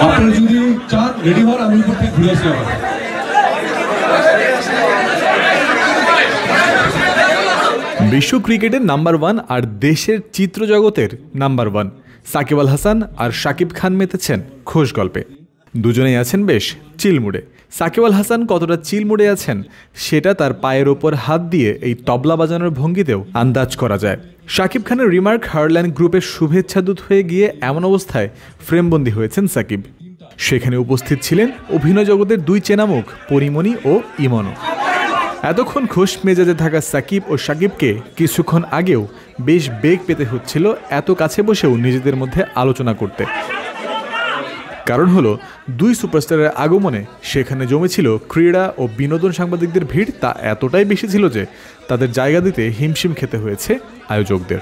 আপনারা যদি চান রেডি হন, আমি উপর থেকে ঘুরে আসি আবার। বিশ্ব ক্রিকেটের নাম্বার 1 আর দেশের চিত্র জগতের নাম্বার 1 সাকিব আল হাসান আর শাকিব খান মেতেছেন খোশ গল্পে। দুজনেই আছেন বেশ চিলমুড়ে। সাকিব আল হাসান কতটা চিলমুড়ে আছেন সেটা তার পায়ের ওপর হাত দিয়ে এই তবলা বাজানোর ভঙ্গিতেও আন্দাজ করা যায়। শাকিব খানের রিমার্ক হারল্যান্ড গ্রুপের শুভেচ্ছা দূত হয়ে গিয়ে এমন অবস্থায় ফ্রেমবন্দি হয়েছেন সাকিব। সেখানে উপস্থিত ছিলেন অভিনয় জগতের দুই চেনামুখ পরিমণি ও ইমনও। এতক্ষণ খোশ মেজাজে থাকা সাকিব ও শাকিবকে কিছুক্ষণ আগেও বেশ বেগ পেতে হচ্ছিল এত কাছে বসেও নিজেদের মধ্যে আলোচনা করতে। কারণ হলো দুই সুপারস্টারের আগমনে সেখানে জমেছিল ক্রীড়া ও বিনোদন সাংবাদিকদের ভিড়। তা এতটাই বেশি ছিল যে তাদের জায়গা দিতে হিমশিম খেতে হয়েছে আয়োজকদের।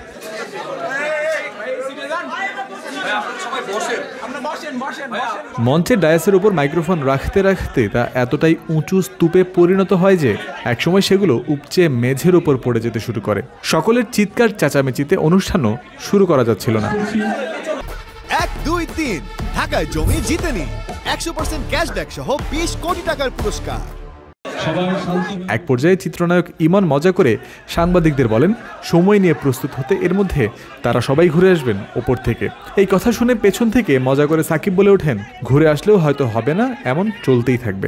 মঞ্চের ডায়াসের উপর মাইক্রোফোন রাখতে রাখতে তা এতটাই উঁচু স্তূপে পরিণত হয় যে একসময় সেগুলো উপচে মেঝের উপর পড়ে যেতে শুরু করে। সকলের চিৎকার চেঁচামেচিতে অনুষ্ঠানও শুরু করা যাচ্ছিল না। 1, 2, 3 ঢাকায় জমি জিতে নিন 100% ক্যাশব্যাক সহ 20 কোটি টাকার পুরস্কার। এক পর্যায়ে চিত্রনায়ক ইমন মজা করে সাংবাদিকদের বলেন সময় নিয়ে প্রস্তুত হতে, এর মধ্যে তারা সবাই ঘুরে আসবেন ওপর থেকে। এই কথা শুনে পেছন থেকে মজা করে সাকিব বলে ওঠেন ঘুরে আসলেও হয়তো হবে না, এমন চলতেই থাকবে।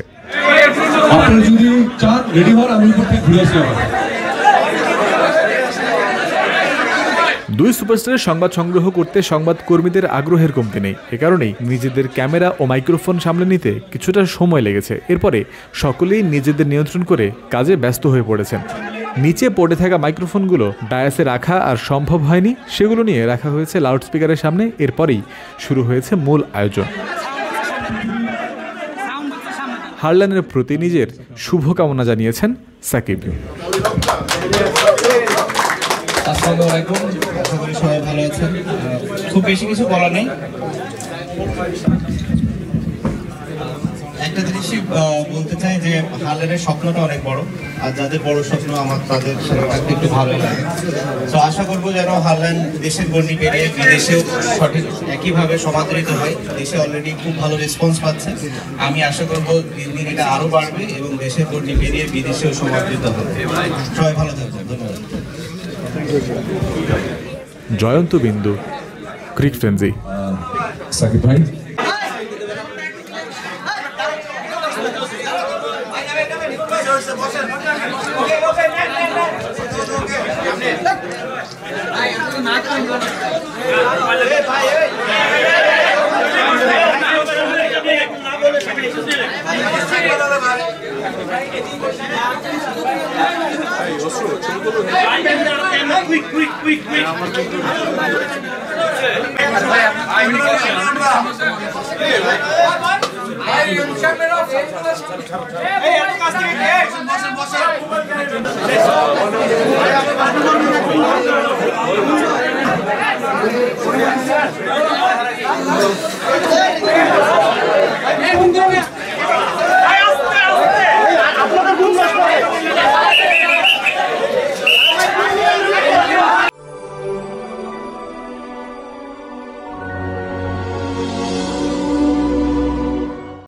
আপনারা যদি চান রেডি হন, আমি উপর থেকে ঘুরে আসি আবার। দুই সুপারস্টারের সংবাদ সংগ্রহ করতে সংবাদ কর্মীদের আগ্রহের কমতি নেই। এ কারণেই নিজেদের ক্যামেরা ও মাইক্রোফোন সামলে নিতে কিছুটা সময় লেগেছে। এরপরে সকলেই নিজেদের নিয়ন্ত্রণ করে কাজে ব্যস্ত হয়ে পড়েছেন। নিচে পড়ে থাকা মাইক্রোফোনগুলো ডায়াসে রাখা আর সম্ভব হয়নি, সেগুলো নিয়ে রাখা হয়েছে লাউডস্পিকারের সামনে। এরপরেই শুরু হয়েছে মূল আয়োজন। হারল্যান্ডের প্রতি নিজের শুভকামনা জানিয়েছেন সাকিব। আসসালামু আলাইকুম, আশা করি সবাই ভালো আছেন। খুব বেশি কিছু বলা নেই, একটা জিনিসই বলতে চাই যে হারল্যান্ডের স্বপ্নটা অনেক বড়, আর যাদের বড় স্বপ্ন আমার তাদের একটু ভালোই লাগে। তো আশা করবো যেন হারল্যান্ড দেশের গণ্ডি পেরিয়ে বিদেশেও সঠিক একইভাবে সমাদরিত হয়। দেশে অলরেডি খুব ভালো রেসপন্স পাচ্ছে, আমি আশা করবো দিন দিন এটা আরো বাড়বে এবং দেশের গণ্ডি পেরিয়ে বিদেশেও সমাদরিত হবে। সবাই ভালো থাকবেন, ধন্যবাদ। জয়ন্ত বিন্দু, ক্রিক ফ্রেন্সি। সাকিব ভাই